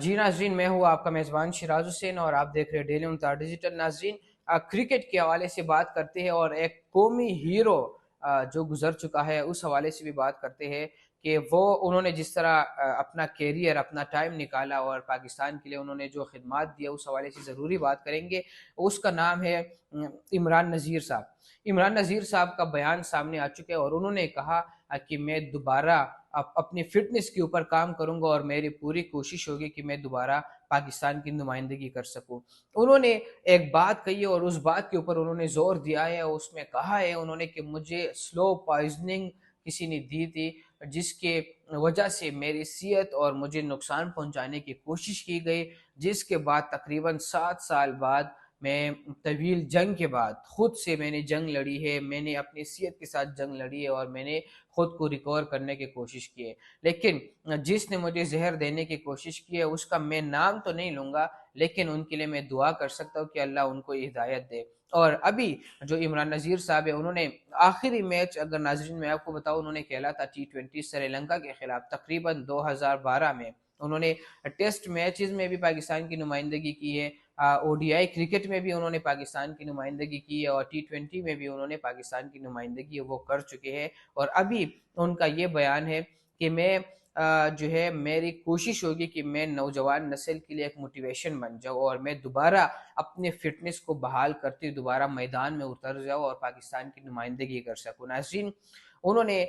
جی ناظرین، میں ہوں آپ کا میزبان شراز حسین اور آپ دیکھ رہے ہیں ڈیلی ممتاز ڈیجیٹل۔ ناظرین، کرکٹ کے حوالے سے بات کرتے ہیں اور ایک قومی ہیرو جو گزر چکا ہے اس حوالے سے بھی بات کرتے ہیں کہ انہوں نے جس طرح اپنا کیریئر، اپنا ٹائم نکالا اور پاکستان کے لیے انہوں نے جو خدمات دیا اس حوالے سے ضروری بات کریں گے۔ اس کا نام ہے عمران نذیر صاحب۔ عمران نذیر صاحب کا بیان سامنے آ چکا ہے اور انہوں نے کہا کہ میں دوبارہ اپنی فٹنس کے اوپر کام کروں گا اور میری پوری کوشش ہوگی کہ میں دوبارہ پاکستان کی نمائندگی کر سکوں۔ انہوں نے ایک بات کہی ہے اور اس بات کے اوپر انہوں نے زور دیا ہے، اس میں کہا ہے انہوں نے کہ مجھے سلو پوائزننگ کسی نے دی تھی، جس کے وجہ سے میری صحت اور مجھے نقصان پہنچانے کی کوشش کی گئی، جس کے بعد تقریباً 7 سال بعد میں طویل جنگ کے بعد خود سے میں نے جنگ لڑی ہے، میں نے اپنی صحت کے ساتھ جنگ لڑی ہے اور میں نے خود کو ریکور کرنے کی کوشش کی ہے۔ لیکن جس نے مجھے زہر دینے کی کوشش کی ہے اس کا میں نام تو نہیں لوں گا، لیکن ان کے لیے میں دعا کر سکتا ہوں کہ اللہ ان کو ہدایت دے۔ اور ابھی جو عمران نذیر صاحب ہے، انہوں نے آخری میچ، اگر ناظرین میں آپ کو بتاؤں، انہوں نے کھیلا تھا T20 سری لنکا کے خلاف تقریباً 2012 میں۔ انہوں نے ٹیسٹ میچز میں بھی پاکستان کی نمائندگی کی ہے، ODI کرکٹ میں بھی انہوں نے پاکستان کی نمائندگی کی ہے اور T20 میں بھی انہوں نے پاکستان کی نمائندگی وہ کر چکے ہیں۔ اور ابھی ان کا یہ بیان ہے کہ میں جو ہے میری کوشش ہوگی کہ میں نوجوان نسل کے لیے ایک موٹیویشن بن جاؤں اور میں دوبارہ اپنے فٹنس کو بحال کرتے دوبارہ میدان میں اتر جاؤں اور پاکستان کی نمائندگی کر سکوں۔ ناظرین، انہوں نے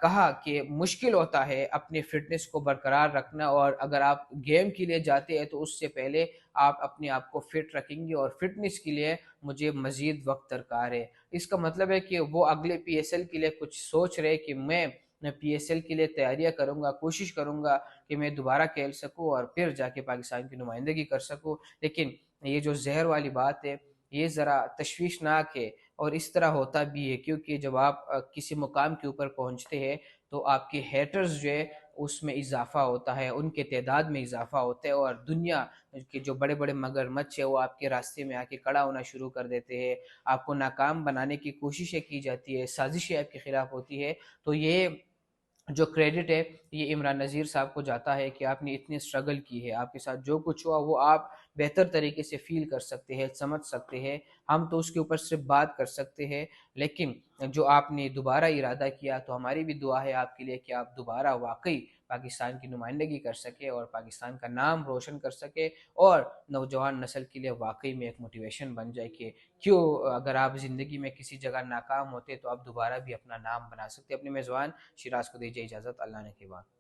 کہا کہ مشکل ہوتا ہے اپنی فٹنس کو برقرار رکھنا، اور اگر آپ گیم کے لیے جاتے ہیں تو اس سے پہلے آپ اپنے آپ کو فٹ رکھیں گے، اور فٹنس کے لیے مجھے مزید وقت درکار ہے۔ اس کا مطلب ہے کہ وہ اگلے PSL کے لیے کچھ سوچ رہے کہ میں PSL کے لیے تیاریاں کروں گا، کوشش کروں گا کہ میں دوبارہ کھیل سکوں اور پھر جا کے پاکستان کی نمائندگی کر سکوں۔ لیکن یہ جو زہر والی بات ہے یہ ذرا تشویشناک ہے، اور اس طرح ہوتا بھی ہے کیونکہ جب آپ کسی مقام کے اوپر پہنچتے ہیں تو آپ کے ہیٹرز جو ہے اس میں اضافہ ہوتا ہے، ان کے تعداد میں اضافہ ہوتا ہے، اور دنیا کے جو بڑے بڑے مگرمچھ ہے وہ آپ کے راستے میں آ کے کھڑا ہونا شروع کر دیتے ہیں، آپ کو ناکام بنانے کی کوششیں کی جاتی ہے، سازشیں آپ کے خلاف ہوتی ہے۔ تو یہ جو کریڈٹ ہے یہ عمران نذیر صاحب کو جاتا ہے کہ آپ نے اتنی اسٹرگل کی ہے، آپ کے ساتھ جو کچھ ہوا وہ آپ بہتر طریقے سے فیل کر سکتے ہیں، سمجھ سکتے ہیں، ہم تو اس کے اوپر صرف بات کر سکتے ہیں، لیکن جو آپ نے دوبارہ ارادہ کیا تو ہماری بھی دعا ہے آپ کے لیے کہ آپ دوبارہ واقعی پاکستان کی نمائندگی کر سکے اور پاکستان کا نام روشن کر سکے، اور نوجوان نسل کے لیے واقعی میں ایک موٹیویشن بن جائے کہ کیوں اگر آپ زندگی میں کسی جگہ ناکام ہوتے تو آپ دوبارہ بھی اپنا نام بنا سکتے۔ اپنے میزبان شراز کو دیجیے اجازت، اللہ نے کے بعد۔